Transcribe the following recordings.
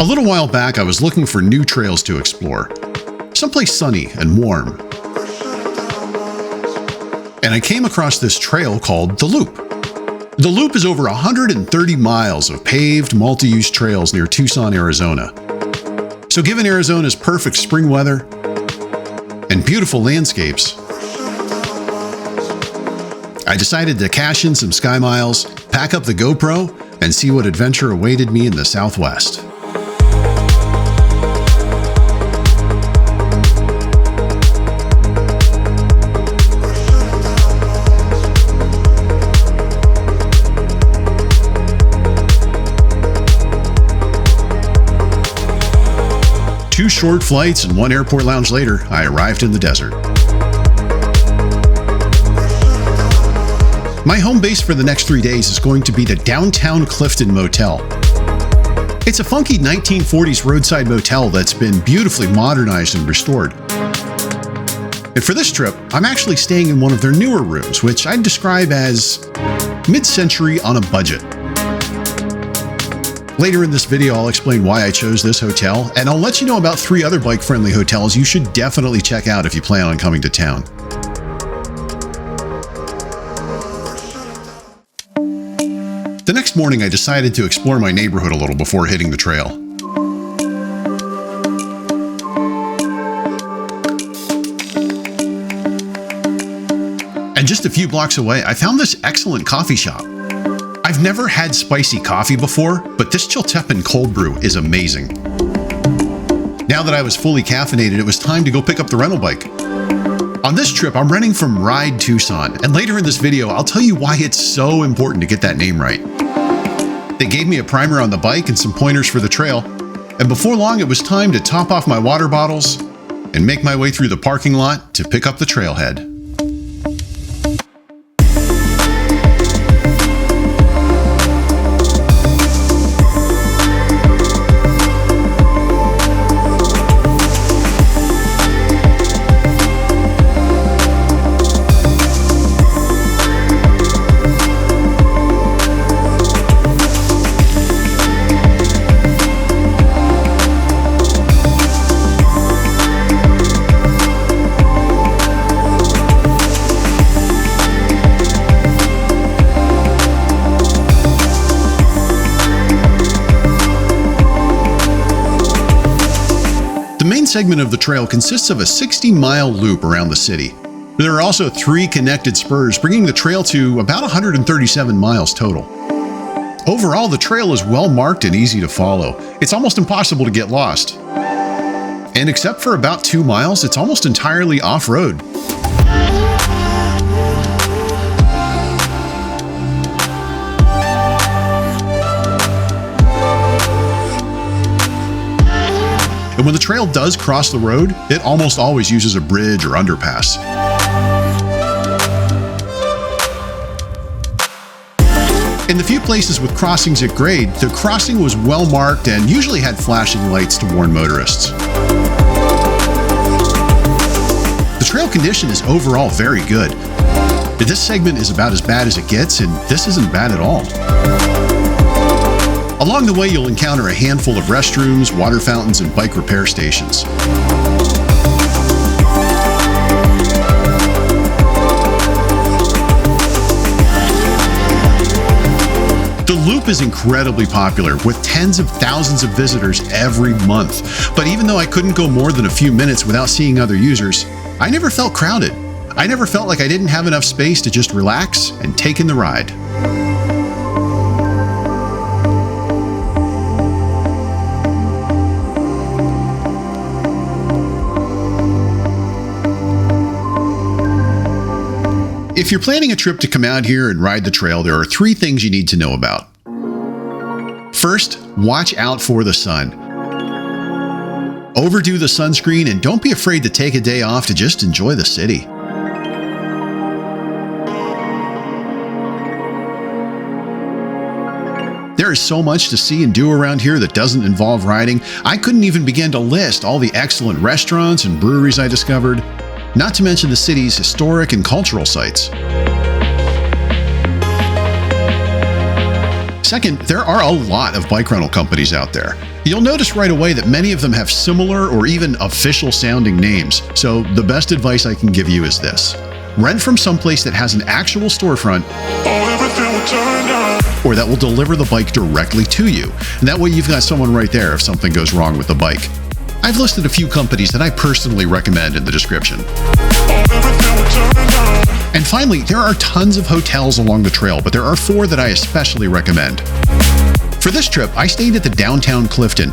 A little while back, I was looking for new trails to explore, someplace sunny and warm. And I came across this trail called The Loop. The Loop is over 130 miles of paved, multi-use trails near Tucson, Arizona. So given Arizona's perfect spring weather and beautiful landscapes, I decided to cash in some Sky Miles, pack up the GoPro, and see what adventure awaited me in the Southwest. Two short flights and one airport lounge later, I arrived in the desert. My home base for the next 3 days is going to be the downtown Clifton Motel. It's a funky 1940s roadside motel that's been beautifully modernized and restored. And for this trip, I'm actually staying in one of their newer rooms, which I'd describe as mid-century on a budget. Later in this video, I'll explain why I chose this hotel, and I'll let you know about 3 other bike-friendly hotels you should definitely check out if you plan on coming to town. The next morning, I decided to explore my neighborhood a little before hitting the trail. And just a few blocks away, I found this excellent coffee shop. I've never had spicy coffee before, but this Chiltepin cold brew is amazing. Now that I was fully caffeinated, it was time to go pick up the rental bike. On this trip, I'm renting from Ride Tucson, and later in this video, I'll tell you why it's so important to get that name right. They gave me a primer on the bike and some pointers for the trail, and before long, it was time to top off my water bottles and make my way through the parking lot to pick up the trailhead. The main segment of the trail consists of a 60-mile loop around the city. There are also 3 connected spurs, bringing the trail to about 137 miles total. Overall, the trail is well marked and easy to follow. It's almost impossible to get lost. And except for about 2 miles, it's almost entirely off-road. And when the trail does cross the road, it almost always uses a bridge or underpass. In the few places with crossings at grade, the crossing was well marked and usually had flashing lights to warn motorists. The trail condition is overall very good. This segment is about as bad as it gets, and this isn't bad at all. Along the way, you'll encounter a handful of restrooms, water fountains, and bike repair stations. The Loop is incredibly popular, with tens of thousands of visitors every month. But even though I couldn't go more than a few minutes without seeing other users, I never felt crowded. I never felt like I didn't have enough space to just relax and take in the ride. If you're planning a trip to come out here and ride the trail, there are 3 things you need to know about. First, watch out for the sun. Overdo the sunscreen and don't be afraid to take a day off to just enjoy the city. There is so much to see and do around here that doesn't involve riding. I couldn't even begin to list all the excellent restaurants and breweries I discovered, not to mention the city's historic and cultural sites. Second, there are a lot of bike rental companies out there. You'll notice right away that many of them have similar or even official sounding names, so the best advice I can give you is this. Rent from someplace that has an actual storefront or that will deliver the bike directly to you. And that way you've got someone right there if something goes wrong with the bike. I've listed a few companies that I personally recommend in the description. And finally, there are tons of hotels along the trail, but there are 4 that I especially recommend. For this trip, I stayed at the downtown Clifton.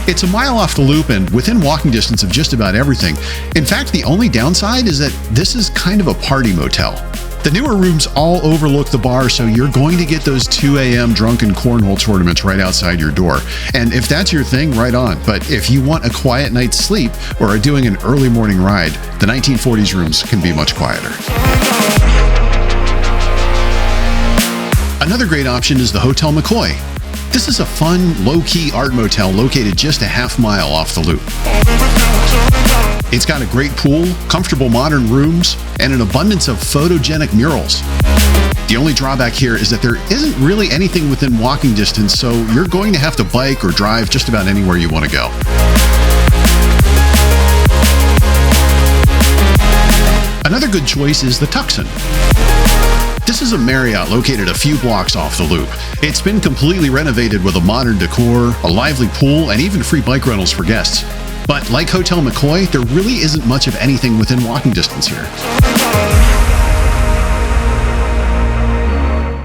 It's a mile off the loop and within walking distance of just about everything. In fact, the only downside is that this is kind of a party motel. The newer rooms all overlook the bar, so you're going to get those 2 a.m. drunken cornhole tournaments right outside your door. And if that's your thing, right on. But if you want a quiet night's sleep or are doing an early morning ride, the 1940s rooms can be much quieter. Another great option is the Hotel McCoy. This is a fun, low-key art motel located just a half mile off the loop. It's got a great pool, comfortable modern rooms, and an abundance of photogenic murals. The only drawback here is that there isn't really anything within walking distance, so you're going to have to bike or drive just about anywhere you want to go. Another good choice is the Tucson. This is a Marriott located a few blocks off the loop. It's been completely renovated with a modern decor, a lively pool, and even free bike rentals for guests. But like Hotel McCoy, there really isn't much of anything within walking distance here.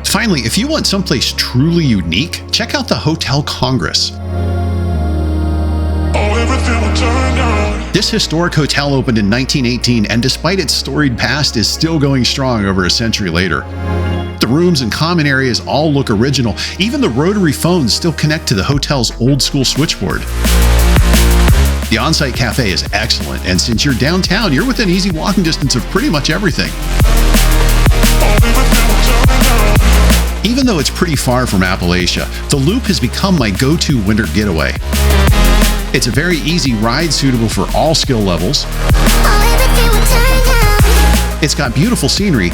Finally, if you want someplace truly unique, check out the Hotel Congress. This historic hotel opened in 1918 and despite its storied past is still going strong over a century later. The rooms and common areas all look original. Even the rotary phones still connect to the hotel's old school switchboard. The on-site cafe is excellent, and since you're downtown, you're within easy walking distance of pretty much everything. Even though it's pretty far from Appalachia, the Loop has become my go-to winter getaway. It's a very easy ride suitable for all skill levels. It's got beautiful scenery.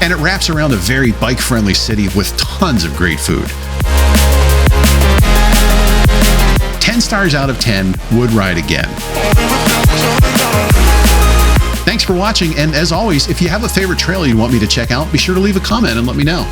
And it wraps around a very bike-friendly city with tons of great food. 10 stars out of 10, would ride again. Thanks for watching, and as always, if you have a favorite trail you want me to check out, be sure to leave a comment and let me know.